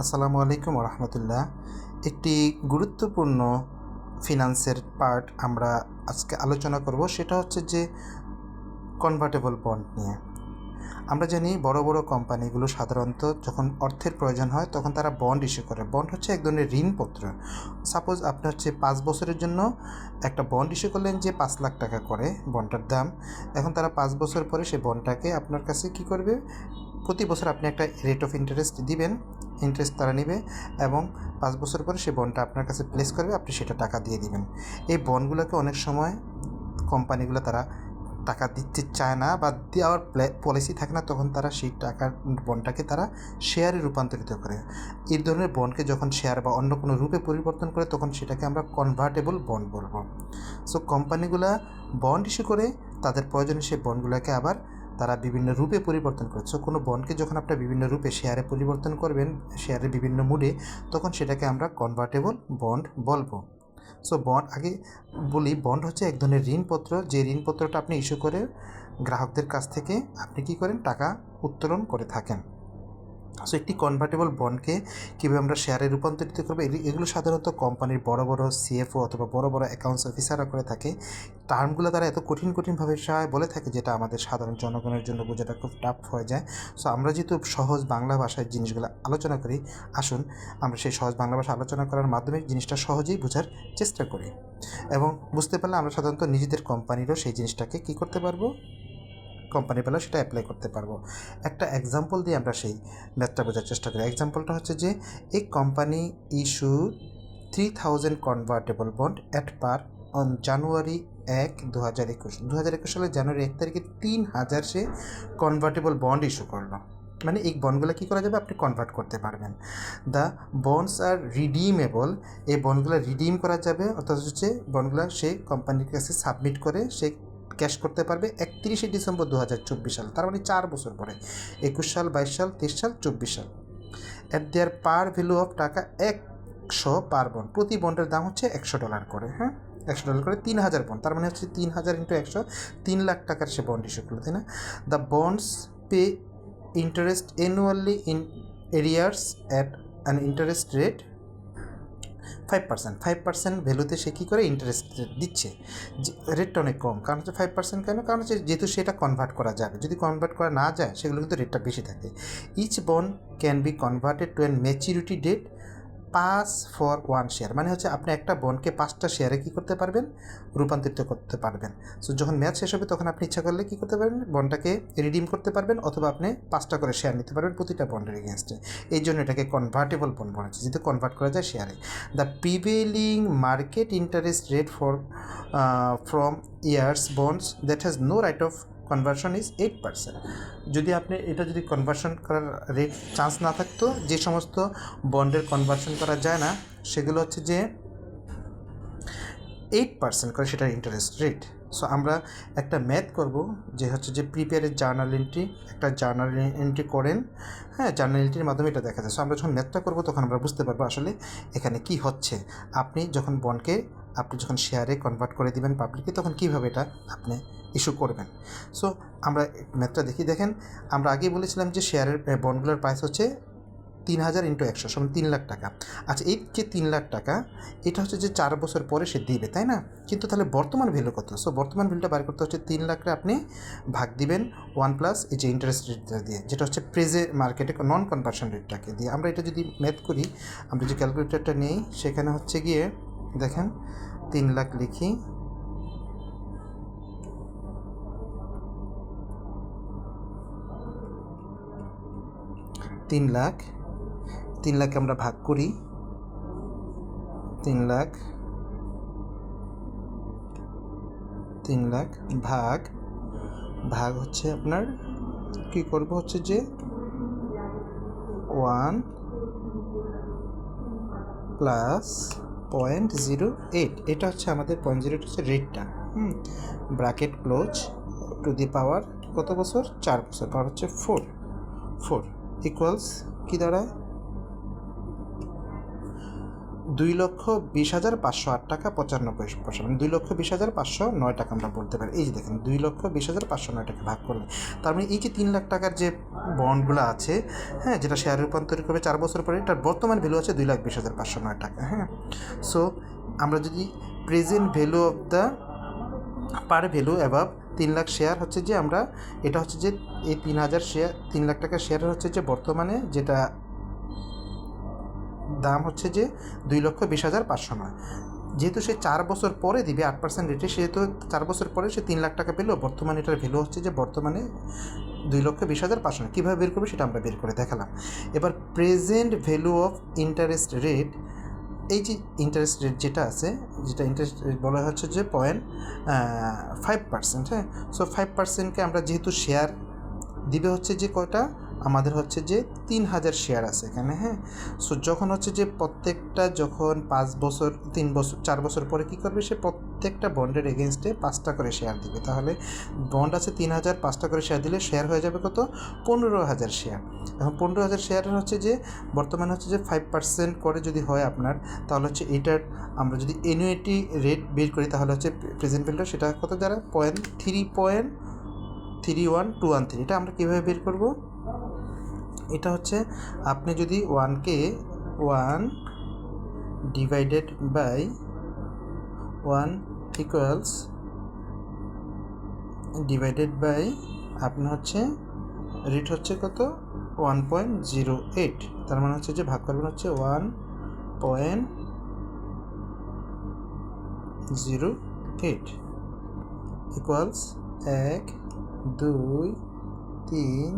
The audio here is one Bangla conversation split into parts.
আসসালামু আলাইকুম রহমতুল্লাহ। একটি গুরুত্বপূর্ণ ফিনান্সের পার্ট আমরা আজকে আলোচনা করব, সেটা হচ্ছে যে কনভার্টেবল বন্ড নিয়ে। আমরা জানি বড় বড় কোম্পানিগুলো সাধারণত যখন অর্থের প্রয়োজন হয় তখন তারা বন্ড ইস্যু করে। বন্ড হচ্ছে এক ধরনের ঋণপত্র। সাপোজ আপনি হচ্ছে 5 বছরের জন্য একটা বন্ড ইস্যু করলেন যে 5 লাখ টাকা করে বন্ডটার দাম। এখন তারা 5 বছর পরে সেই বন্ডটাকে আপনার কাছে কী করবে, প্রতি বছর আপনি একটা রেট অফ ইন্টারেস্ট দিবেন, ইন্টারেস্ট তারা নেবে এবং 5 বছর পরে সেই বন্ডটা আপনার কাছে প্লেস করবে, আপনি সেটা টাকা দিয়ে দিবেন। এই বন্ডগুলোকে অনেক সময় কোম্পানিগুলো তারা টাকা দিতে চায় না বা দেওয়ার পলিসি থাকে না, তখন তারা সেই টাকার বন্ডটাকে তারা শেয়ারে রূপান্তরিত করে। এই ধরনের বন্ডকে যখন শেয়ার বা অন্য কোনো রূপে পরিবর্তন করে তখন সেটাকে আমরা কনভার্টেবল বন্ড বলবো। সো কোম্পানিগুলা বন্ড ইস্যু করে তাদের প্রয়োজনে সেই বন্ডগুলোকে আবার তারা বিভিন্ন রূপে পরিবর্তন করে। সো কোনো বন্ডকে যখন আপনার বিভিন্ন রূপে শেয়ারে পরিবর্তন করবেন, শেয়ারের বিভিন্ন মুডে, তখন সেটাকে আমরা কনভার্টেবল বন্ড বলবো। সো বন্ড আগে বলি, বন্ড হচ্ছে এক ধরনের ঋণপত্র, যে ঋণপত্রটা আপনি ইস্যু করে গ্রাহকদের কাছ থেকে আপনি কী করেন, টাকা উত্তোলন করে থাকেন। সো একটি কনভার্টেবল বন্ডকে কীভাবে আমরা শেয়ারে রূপান্তরিত করবো, এগুলো সাধারণত কোম্পানির বড় বড় সিএফও অথবা বড় বড় অ্যাকাউন্টস অফিসাররা করে থাকে। টার্মগুলো তারা এত কঠিনভাবে বলে থাকে যেটা আমাদের সাধারণ জনগণের জন্য বোঝাটা খুব টাফ হয়ে যায়। সো আমরা যেহেতু সহজ বাংলা ভাষায় জিনিসগুলো আলোচনা করি, আসুন আমরা সেই সহজ বাংলা ভাষা আলোচনা করার মাধ্যমে জিনিসটা সহজেই বোঝার চেষ্টা করি এবং বুঝতে পারলে আমরা সাধারণত নিজেদের কোম্পানিরও সেই জিনিসটাকে কী করতে পারবো, কোম্পানি পেলে সেটা অ্যাপ্লাই করতে পারবো। একটা এক্সাম্পল দিয়ে আমরা সেই ম্যাথটা বোঝার চেষ্টা করি। এক্সাম্পলটা হচ্ছে যে এই company issue 3000 convertible bond at per on January 1, 2021। 2021 সালের জানুয়ারি 1 তারিখে 3000 সে কনভার্টেবল বন্ড ইস্যু করলো। মানে এই বন্ডগুলো কী করা যাবে, আপনি কনভার্ট করতে পারবেন। দ্য বন্ডস আর রিডিমেবল, এই বন্ডগুলো রিডিম করা যাবে, অর্থাৎ হচ্ছে বন্ডগুলো সে কোম্পানির কাছে সাবমিট করে সে ক্যাশ করতে পারবে 31শে ডিসেম্বর 2024 সাল, তার মানে 4 বছর পরে, 21 সাল, 22 সাল, 23 সাল, 24 সাল। At their par value of টাকা 100 পার বন্ড, প্রতি বন্ডের দাম হচ্ছে $100 করে। হ্যাঁ, $100 করে 3000 বন্ড, তার মানে হচ্ছে 3000 × 100, 3 লাখ টাকার সে বন্ড ইস্যু করলো, তাই না? The bonds pay interest annually in arrears at an interest rate 5%। 5% ভ্যালুতে সে কী করে ইন্টারেস্ট দিচ্ছে, রেটটা অনেক কম। কারণ হচ্ছে 5% কেন, কারণ হচ্ছে যেহেতু সেটা কনভার্ট করা যাবে, যদি কনভার্ট করা না যায় সেগুলো কিন্তু রেটটা বেশি থাকে। Each bond can be converted to an maturity date 5 for 1 share, মানে হচ্ছে আপনি একটা বন্ডকে 5টা শেয়ারে কী করতে পারবেন, রূপান্তরিত করতে পারবেন। সো যখন ম্যাচ শেষ হবে তখন আপনি ইচ্ছা করলে কী করতে পারবেন, বন্ডটাকে রিডিম করতে পারবেন অথবা আপনি 5টা করে শেয়ার নিতে পারবেন প্রতিটা বন্ডের এগেনস্টে। এই জন্য এটাকে কনভার্টেবল বন্ড বলা হচ্ছে, যেহেতু কনভার্ট করা যায় শেয়ারে। The prevailing market interest rate for from years bonds that has no right of conversion is 8%। যদি আপনি এটা যদি কনভার্সন করার রেট চান্স না থাকতো, যে সমস্ত বন্ডের কনভার্সন করা যায় না সেগুলো হচ্ছে যে 8% করে সেটার ইন্টারেস্ট রেট। সো আমরা একটা ম্যাথ করব, যে হচ্ছে যে প্রিপেয়ারের জার্নাল এন্ট্রি, একটা জার্নাল এন্ট্রি করেন। হ্যাঁ, জার্নাল এন্ট্রির মাধ্যমে এটা দেখা যায়। সো আমরা যখন ম্যাথটা করবো তখন আমরা বুঝতে পারবো আসলে এখানে কি হচ্ছে। আপনি যখন বন্ডকে আপনি যখন শেয়ারে কনভার্ট করে দিবেন পাবলিককে, তখন কীভাবে এটা আপনি ইস্যু করবেন। সো আমরা ম্যাথটা দেখেন। আমরা আগেই বলেছিলাম যে শেয়ারের বন্ডগুলোর প্রাইস হচ্ছে 3000 × 100 সমান 3 লাখ টাকা। আচ্ছা, এই যে 3 লাখ টাকা, এটা হচ্ছে যে 4 বছর পরে সে দিবে, তাই না? কিন্তু তাহলে বর্তমান ভ্যালু কত? সো বর্তমান ভ্যালুটা বার করতে হচ্ছে 3 লাখে আপনি ভাগ দিবেন 1+ এই যে ইন্টারেস্ট রেটটা দিয়ে, যেটা হচ্ছে প্রেজেন্ট মার্কেটে নন কনভার্সন রেটটাকে দিয়ে। আমরা এটা যদি ম্যাথ করি, আমরা যে ক্যালকুলেটরটা নিই, সেখানে হচ্ছে গিয়ে দেখেন 3 লাখ লিখি, তিন লাখ আমরা ভাগ করি, 3 লাখ ভাগ হচ্ছে আপনার কি করব হচ্ছে যে 1 + 0.08, এটা হচ্ছে আমাদের 0.08 হচ্ছে রেটটা। ব্র্যাকেট ক্লোজ, টু দি পাওয়ার কত বছর, 4 বছর, পাওয়ার হচ্ছে 4 ইকুয়ালস কি দাঁড়ায়, 2,20,508 টাকা 95 পয়সা, মানে 2,20,509 টাকা আমরা বলতে পারি। এই যে দেখেন 2,20,509 টাকা ভাগ করলে, তার মানে এই যে 3 লাখ টাকার যে বন্ডগুলো আছে, হ্যাঁ, যেটা শেয়ারে রূপান্তরিত করবে 4 বছর পরে, এটার বর্তমান ভ্যালু আছে 2,20,509 টাকা। হ্যাঁ, সো আমরা যদি present value of the par value above 3 lakh share হচ্ছে যে আমরা, এটা হচ্ছে যে এই 3,000 শেয়ার, 3 লাখ টাকার শেয়ারের হচ্ছে যে বর্তমানে যেটা দাম হচ্ছে যে 2,20,509। যেহেতু সে 4 বছর পরে দিবে 8% রেটে, সেহেতু 4 বছর পরে সে 3 লাখ টাকা পেল, বর্তমানে এটার ভ্যালু হচ্ছে যে বর্তমানে 2,20,509। কীভাবে বের করবে সেটা আমরা বের করে দেখালাম। এবার present value of interest rate, এই যে ইন্টারেস্ট রেট যেটা আছে, যেটা ইন্টারেস্ট রেট বলা হচ্ছে যে 5%, হ্যাঁ। সো 5%কে আমরা যেহেতু শেয়ার দিবে হচ্ছে যে কয়টা, আমাদের হচ্ছে যে 3,000 শেয়ার আছে এখানে, হ্যাঁ। সো যখন হচ্ছে যে প্রত্যেকটা যখন 5 বছর, 3 বছর, 4 বছর পরে কী করবে, সে প্রত্যেকটা বন্ডের এগেনস্টে 5টা করে শেয়ার দিবে। তাহলে বন্ড আছে 3,000, 5টা করে শেয়ার দিলে শেয়ার হয়ে যাবে কত, 15,000 শেয়ার। এখন 15,000 শেয়ারের হচ্ছে যে বর্তমানে হচ্ছে যে 5% করে যদি হয় আপনার, তাহলে হচ্ছে এটার আমরা যদি অ্যানুইটি রেট বের করি, তাহলে হচ্ছে প্রেজেন্ট ভ্যালু সেটা কত দ্বারা 3.31213। এটা আমরা কীভাবে বের করব, এটা হচ্ছে আপনি যদি 1কে 1 divided by 1 equals divided by আপনার হচ্ছে রেট হচ্ছে কত 1.08, তার মানে হচ্ছে যে ভাগ করবেন হচ্ছে 1.08 ইকুয়ালস 1 2 3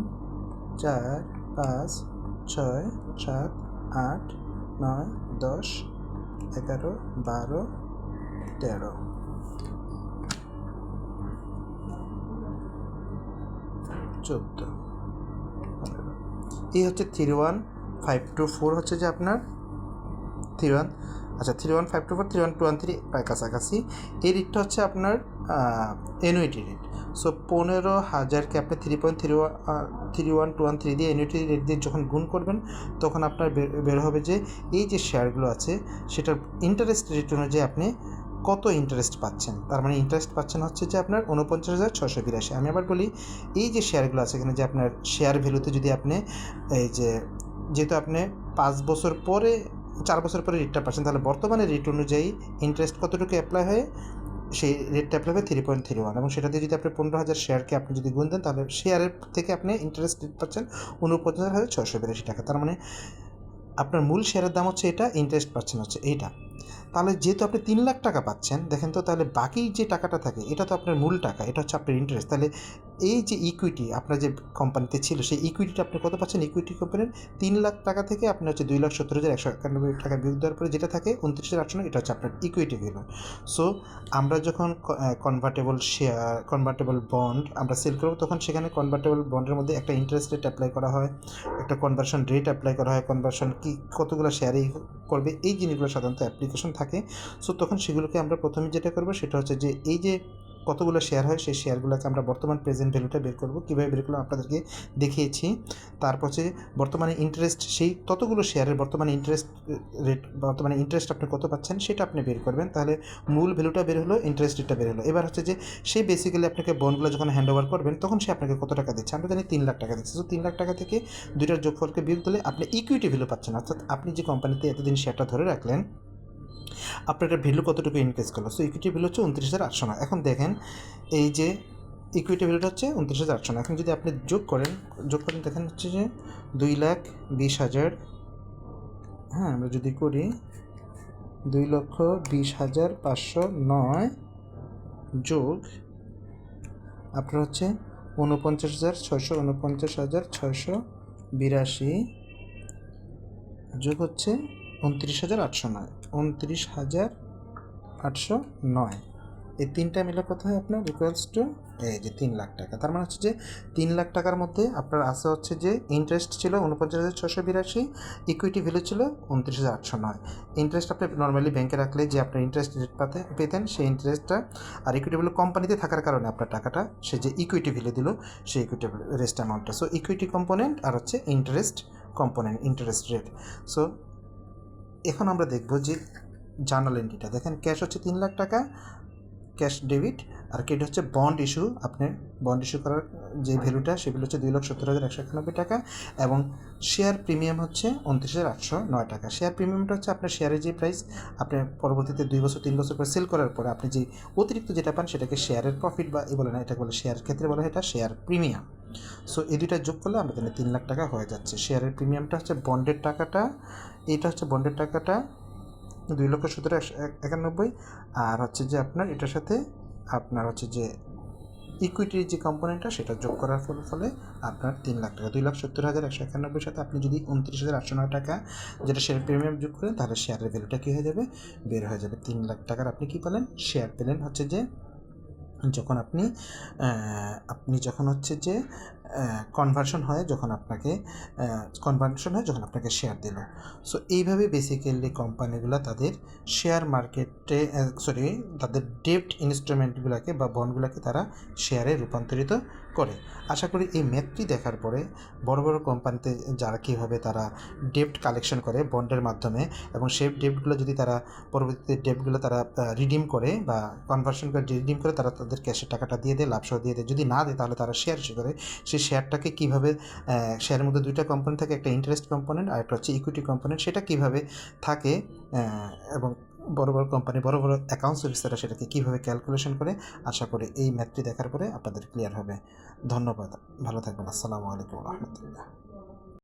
4 5 6 7 8 9 10 11 12 13 14 এই হচ্ছে 31524 হচ্ছে যে আপনার 31, আচ্ছা 31524 3113 প্রায় কাছাকাছি। এই রেটটা হচ্ছে আপনার অ্যানুইটি রেট। সো 15,000কে আপনি 3.3113 দিয়ে অ্যানুইটি রেট দিয়ে যখন গুণ করবেন, তখন আপনার বের হবে যে এই যে শেয়ারগুলো আছে সেটার ইন্টারেস্ট রেট অনুযায়ী আপনি কত ইন্টারেস্ট পাচ্ছেন। তার মানে ইন্টারেস্ট পাচ্ছেন হচ্ছে যে আপনার 49,682। আমি আবার বলি, এই যে শেয়ারগুলো আছে এখানে যে আপনার শেয়ার ভ্যালুতে যদি আপনি এই যে, যেহেতু আপনি 5 বছর পরে 4 বছর পরে রেটটা পাচ্ছেন, তাহলে বর্তমানে রেট অনুযায়ী ইন্টারেস্ট কতটুকু অ্যাপ্লাই হয়, সেই রেটটা অ্যাপ্লাই হবে 3.31, এবং সেটা দিয়ে যদি আপনি 15,000 শেয়ারকে আপনি যদি গুণ দেন, তাহলে শেয়ারের থেকে আপনি ইন্টারেস্ট রেট পাচ্ছেন 49,682 টাকা। তার মানে আপনার মূল শেয়ারের দাম হচ্ছে এটা, ইন্টারেস্ট পাচ্ছেন হচ্ছে এইটা। তাহলে যেহেতু আপনি 3 লাখ টাকা পাচ্ছেন, দেখেন তো, তাহলে বাকি যে টাকাটা থাকে এটা তো আপনার মূল টাকা, এটা হচ্ছে আপনার ইন্টারেস্ট। তাহলে এই যে ইকুইটি আপনার যে কোম্পানিতে ছিল, সেই ইকুইটিটা আপনি কত পাচ্ছেন, ইকুইটি কোম্পানির 3 লাখ টাকা থেকে আপনি হচ্ছে 2,70,191 টাকা বিয়োগ দেওয়ার পরে যেটা থাকে 29,809, এটা হচ্ছে আপনার ইকুইটি ভ্যালু। সো আমরা যখন কনভার্টেবল বন্ড আমরা সেল করবো, তখন সেখানে কনভার্টেবল বন্ডের মধ্যে একটা ইন্টারেস্ট রেট অ্যাপ্লাই করা হয়, একটা কনভার্সন রেট অ্যাপ্লাই করা হয়, কনভার্সন কি কতগুলো শেয়ারে করবে, এই জিনিসগুলো সাধারণত অ্যাপ্লিকেশন থাকে। সো তখন সেগুলোকে আমরা প্রথমে যেটা করবো সেটা হচ্ছে যে এই যে কতগুলো শেয়ার হয়, সেই শেয়ারগুলোকে আমরা বর্তমান প্রেজেন্ট ভ্যালুটা বের করবো। কীভাবে বের করলাম আপনাদেরকে দেখিয়েছি। তারপর হচ্ছে বর্তমানে ইন্টারেস্ট, সেই ততগুলো শেয়ারের বর্তমানে ইন্টারেস্ট রেট, বর্তমানে ইন্টারেস্ট আপনি কত পাচ্ছেন সেটা আপনি বের করবেন। তাহলে মূল ভ্যালুটা বের হলো, ইন্টারেস্ট রেটটা বের হলো। এবার হচ্ছে যে সেই বেসিক্যালি আপনাকে বন্ডগুলো যখন হ্যান্ড ওভার করবেন, তখন সে আপনাকে কত টাকা দিচ্ছে, আমরা জানি 3 লাখ টাকা দিচ্ছে। সো 3 লাখ টাকা থেকে দুইটার যোগফলকে বিয়োগ দিলে আপনি ইকুইটি ভ্যালু পাচ্ছেন, অর্থাৎ আপনি যে কোম্পানিতে এতদিন শেয়ারটা ধরে রাখলেন, আপনার একটা ভ্যালু কতটুকু ইনক্রিজ করলো। সো ইকুইটি ভ্যালু হচ্ছে 29,809। এখন দেখেন এই যে ইকুইটি ভ্যালুটা হচ্ছে 29,809। এখন যদি আপনি যোগ করেন দেখেন হচ্ছে যে 2,20,000, হ্যাঁ, আমরা যদি করি 2,20,509 যোগ আপনার হচ্ছে 49,682 যোগ হচ্ছে 29,809, 29,809, এই তিনটা মিলে কত হয় আপনার, ইকুয়ালস টু এই যে 3 লাখ টাকা। তার মানে হচ্ছে যে 3 লাখ টাকার মধ্যে আপনার আছে হচ্ছে যে ইন্টারেস্ট ছিল 49,682, ইকুইটি ভ্যালু ছিল 29,809। ইন্টারেস্ট আপনি নর্মালি ব্যাংকে রাখলে যে আপনার ইন্টারেস্ট রেট পেতেন, সেই ইন্টারেস্টটা, আর ইকুইটি ভ্যালু কোম্পানিতে থাকার কারণে আপনার টাকাটা সে যে ইকুইটি ভ্যালু দিল, সেই ইকুইটি রেস্ট অ্যামাউন্টটা। সো ইকুইটি কম্পোনেন্ট আর হচ্ছে interest component, interest rate. So এখন আমরা দেখব যে জার্নাল এন্ট্রিটা। দেখেন ক্যাশ হচ্ছে 3 লাখ টাকা, ক্যাশ ডেবিট, আর ক্রেডিট হচ্ছে বন্ড ইস্যু। আপনি বন্ড ইস্যু করার যে ভ্যালুটা সেগুলো হচ্ছে 2,70,191 টাকা, এবং শেয়ার প্রিমিয়াম হচ্ছে 29,809 টাকা। শেয়ার প্রিমিয়ামটা হচ্ছে আপনার শেয়ারের যে প্রাইস, আপনি পরবর্তীতে 2 বছর 3 বছর পর সেল করার পরে আপনি যে অতিরিক্ত যেটা পান সেটাকে শেয়ারের প্রফিট বা বলে না, এটা বলে শেয়ারের ক্ষেত্রে বলে এটা শেয়ার প্রিমিয়াম। সো এই দুইটা যোগ করলে আমাদের 3 লাখ টাকা হয়ে যাচ্ছে। শেয়ারের প্রিমিয়ামটা হচ্ছে বন্ডের টাকাটা, এইটা হচ্ছে বন্ডের টাকাটা 2,70,191, আর হচ্ছে যে আপনার এটার সাথে আপনার হচ্ছে যে ইকুইটির যে কম্পোনেন্টটা সেটা যোগ করার ফলে আপনার 3 লাখ টাকা, 2,70,191 সাথে আপনি যদি 29,809 টাকা যেটা শেয়ার প্রিমিয়াম যোগ করেন, তাহলে শেয়ারের ভ্যালুটা কী হয়ে যাবে, বের হয়ে যাবে। 3 লাখ টাকার আপনি কী পেলেন, শেয়ার পেলেন। হচ্ছে যে যখন আপনি যখন হচ্ছে যে কনভার্সন হয়, যখন আপনাকে শেয়ার দিল। সো এইভাবে বেসিক্যালি কোম্পানিগুলো তাদের শেয়ার মার্কেটে তাদের ডেপ্ট ইনস্ট্রুমেন্টগুলোকে বা বন্ডগুলোকে তারা শেয়ারে রূপান্তরিত করে। আশা করি এই ম্যাথটি দেখার পরে বড় বড় কোম্পানিতে যারা কীভাবে তারা ডেপ্ট কালেকশন করে বন্ডের মাধ্যমে, এবং সেই ডেপ্টগুলো যদি তারা পরবর্তীতে ডেপ্টগুলো তারা রিডিম করে বা কনভার্সন করে রিডিম করে, তারা তাদের ক্যাশের টাকাটা দিয়ে দেয়, লাভসহ দিয়ে দেয়। যদি না দেয় তাহলে তারা শেয়ার ইস্যু করে। সেই শেয়ারটাকে কীভাবে, শেয়ারের মধ্যে দুইটা কম্পোনেন্ট থাকে, একটা ইন্টারেস্ট কম্পোনেন্ট আর একটা হচ্ছে ইকুইটি কম্পোনেন্ট, সেটা কীভাবে থাকে, এবং বড় বড় কোম্পানি বড় বড় অ্যাকাউন্টস অফিসাররা সেটাকে কীভাবে ক্যালকুলেশন করে, আশা করি এই ম্যাথটি দেখার পরে আপনাদের ক্লিয়ার হবে। ধন্যবাদ, ভালো থাকবেন। আসসালামু আলাইকুম রহমতুল্লাহ।